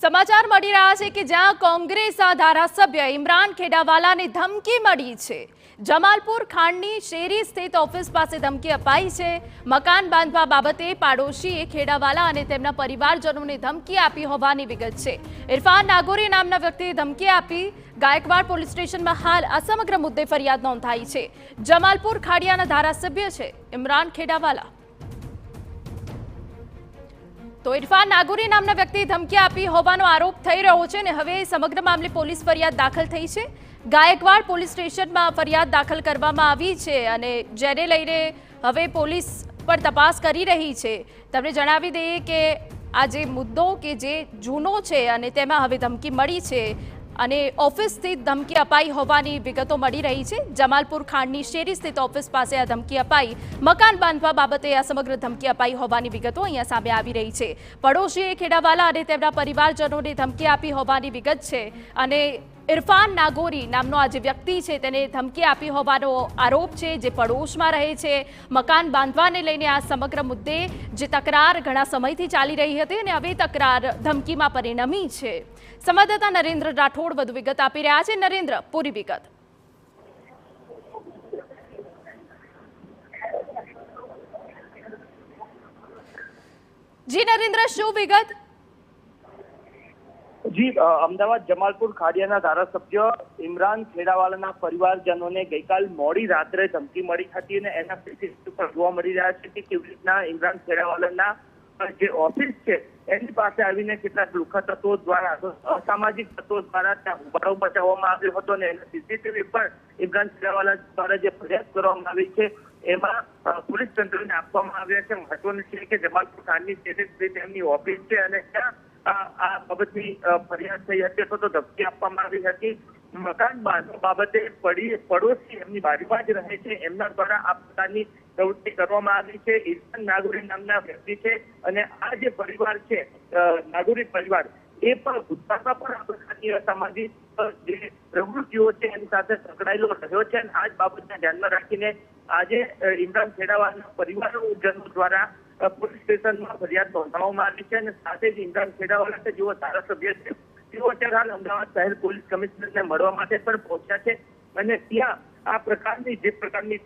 સમાચાર મળી રહ્યા છે કે જ્યાં કોંગ્રેસના ધારાસભ્ય ઇમરાન ખેડાવાલાને ધમકી મળી છે। જમાલપુર ખાંડની શેરી સ્થિત ઓફિસ પાસે ધમકી અપાઈ છે। મકાન બાંધવા બાબતે પાડોશીએ ખેડાવાલા અને તેમના પરિવારજનોને ધમકી આપી હોવાની વિગત છે। ઇરફાન નાગોરી નામના વ્યક્તિએ ધમકી આપી ગાયકવાડ પોલીસ સ્ટેશનમાં હાલ આ સમગ્ર મુદ્દે ફરિયાદ નોંધાઈ છે। જમાલપુર ખાડિયાના ધારાસભ્ય છે ઇમરાન ખેડાવાલા। तो इरफान नागोरी नामना व्यक्ति धमकी आपी होવાનો आरोप થઈ રહ્યો છે અને હવે સમગ્ર મામલે પોલીસ ફરિયાદ દાખલ થઈ છે। ગાયકવાડ પોલીસ સ્ટેશનમાં ફરિયાદ દાખલ કરવામાં આવી છે અને જેને લઈને હવે પોલીસ પર તપાસ કરી રહી છે। તમને જણાવી દઈએ કે આ જે મુદ્દો કે જે જૂનો છે અને તેમાં હવે ધમકી મળી છે અને ઓફિસ સ્થિત ધમકી અપાઈ હોવાની વિગતો મળી રહી છે। જમાલપુર ખાંડની શેરી સ્થિત ઓફિસ પાસે આ ધમકી અપાઈ મકાન બાંધવા બાબતે આ સમગ્ર ધમકી અપાઈ હોવાની વિગતો અહીંયા સામે આવી રહી છે। પડોશીએ ખેડાવાલા અને તેમના પરિવારજનોને ધમકી આપી હોવાની વિગત છે અને ઇરફાન નાગોરી નામનો આ જે વ્યક્તિ છે તેને ધમકી આપી હોવાનો આરોપ છે, જે પડોશમાં રહે છે। મકાન બાંધવાને લઈને આ સમગ્ર મુદ્દે જે તકરાર ઘણા સમયથી ચાલી રહી હતી અને હવે તકરાર ધમકીમાં પરિણમી છે। સંવાદદાતા નરેન્દ્ર રાઠોડ વધુ વિગત આપી રહ્યા છે। નરેન્દ્ર, પૂરી વિગત। જી નરેન્દ્ર, શું વિગત? જી, અમદાવાદ જમાલપુર ખાડિયાના ધારાસભ્ય ઇમરાન ખેડાવાલાના પરિવારજનોને ગઈકાલ મોડી રાત્રે ધમકી મળી હતી અને એના સીસીટીવી પર જોવા મળી રહ્યા છે કે કેવી રીતના ઇમરાન ખેડાવાલાના જે ઓફિસ છે એની પાસે આવીને કેટલાક લુખ્ખા તત્વો દ્વારા, અસામાજિક તત્વો દ્વારા ત્યાં હોબાળો બચાવવામાં આવ્યો હતો અને એના સીસીટીવી પર ઇમરાન ખેડાવાલા દ્વારા જે ફરિયાદ કરવામાં આવી છે એમાં પોલીસ તંત્રને આપવામાં આવ્યા છે। મહત્વનું છે કે જમાલપુર ખાંડની શેરી સ્થિત એમની ઓફિસ છે અને ત્યાં આ બાબતની ફરિયાદ થઈ હતી અથવા તો ધમકી આપવામાં આવી હતી। મકાન બાંધવા બાબતે પડોશી એમની બાજુમાં જ રહે છે એમના દ્વારા આ પ્રકારની પ્રવૃત્તિ કરવામાં આવી છે। ઇરફાન નાગોરી નામના વ્યક્તિ છે અને આ જે પરિવાર છે નાગોરી પરિવાર એ પણ ભૂતકાળમાં પણ આ પ્રકારની અસામાજિક જે પ્રવૃત્તિઓ છે એની સાથે સંકળાયેલો રહ્યો છે અને આ જ બાબતને ધ્યાનમાં રાખીને આજે ઇમરાન ખેડાવાલાના પરિવારજનો દ્વારા પોલીસ સ્ટેશનમાં ફરિયાદ નોંધાવવામાં આવી છે અને સાથે જ ઇમરાન ખેડાવાલા કે જેઓ ધારાસભ્ય છે તેઓ અત્યારે હાલ અમદાવાદ શહેર પોલીસ કમિશનરને મળવા માટે પણ પહોંચ્યા છે અને ત્યાં આ પ્રકારની જે પ્રકારની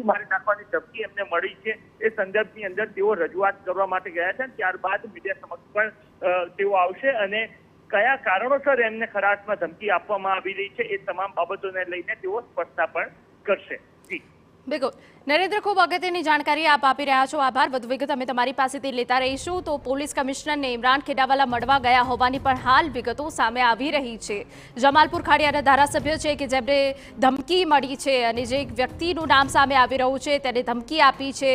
મારી નાખવાની ધમકી એમને મળી છે એ સંદર્ભની અંદર તેઓ રજૂઆત કરવા માટે ગયા છે। ત્યારબાદ મીડિયા સમક્ષ પણ તેઓ આવશે અને કયા કારણોસર એમને ખરા અર્થમાં ધમકી આપવામાં આવી રહી છે એ તમામ બાબતોને લઈને તેઓ સ્પષ્ટતા પણ કરશે। જી બિલકુલ નરેન્દ્ર, ખૂબ અગત્યની જાણકારી આપ આપી રહ્યા છો, આભાર। વધુ વિગત અમે તમારી પાસેથી લેતા રહીશું। તો પોલીસ કમિશનરને ઇમરાન ખેડાવાલા મળવા ગયા હોવાની પણ હાલ વિગતો સામે આવી રહી છે। જમાલપુર ખાડિયાના ધારાસભ્ય છે કે જેમને ધમકી મળી છે અને જે એક વ્યક્તિનું નામ સામે આવી રહ્યું છે તેને ધમકી આપી છે।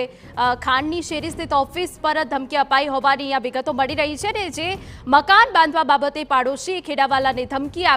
ખાંડની શેરી સ્થિત ઓફિસ પર ધમકી અપાઈ હોવાની આ વિગતો મળી રહી છે ને જે મકાન બાંધવા બાબતે પાડોશી ખેડાવાલાને ધમકી